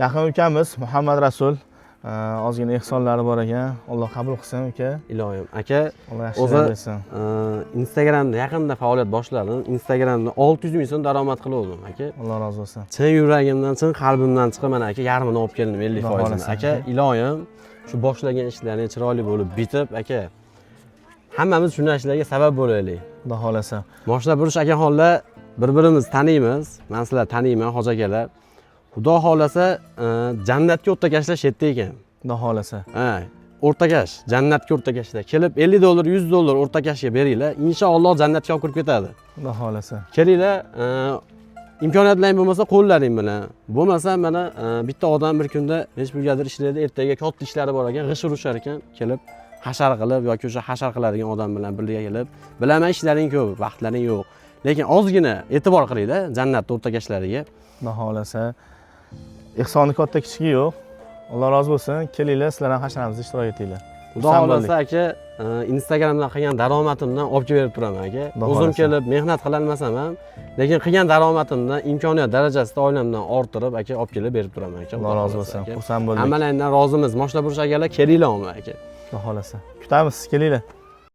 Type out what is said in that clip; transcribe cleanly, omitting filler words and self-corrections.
Yaqin ukamiz Muhammad Rasul. Ozgina ehsonlari bor ekan. Alloh qabul qilsin uka. Iloyim. Aka, Alloh o'zi yaxshilik bersin. Instagramda yaqinda faoliyat boshladim. Instagramda 600 ming so'm daromad qildim aka. Alloh rozi bo'lsin. Chin yuragimdan, chin qalbimdan chiqib mana aka yarmini olib keldim 50%. Aka, iloyim shu boshlagan ishlaring chiroyli bo'lib bitib, aka. Hammamiz shu narsalarga sabab bo'laylik. Xudo xolasa. Mashina burish akaxonlar bir-birimiz taniymiz. Men sizlar taniyman, hoji akalar. Xudo xolasa jannatga o'rtakashlar shetda ekan. Xudo xolasa. Ha, o'rtakash, jannatga o'rtakashlar. Kelib $50, $100 o'rtakashga beringlar. Inshaalloh jannatga olib kirib ketadi. Xudo xolasa. Kelinglar, imkoniyatlaring bo'lmasa qo'llaring bilan. Bo'lmasa mana bitta odam bir kunda hech brigadir ishlaydi, ertaga katta ishlari bor ekan, g'ish urishar ekan, kelib hashar qilib yoki o'sha hashar qiladigan odam bilan birga kelib, bilaman ishlaring ko'p, vaqtlaring yo'q. Lekin ozgina e'tibor qilinglar jannat o'rtakashlariga. Xudo xolasa. Ehsoni katta kichigi yo'q. Alloh rozi bo'lsin. Kelinglar, sizlar ham hasharamizda ishtirok etinglar. Xudo xolasa aka, Instagramdan qilgan daromadimdan olib berib turaman aka. O'zim kelib mehnat qilolmasam ham, lekin qilgan daromadimdan imkoniyat darajasida oilamdan orttirib aka olib kelib berib turaman aka. Alloh rozi bo'lsin. Xursand bo'ldik. Hammalangdan rozimiz. Mashina burish akalar, kelinglar aka. Xudo xolasa. Kutamiz, kelinglar.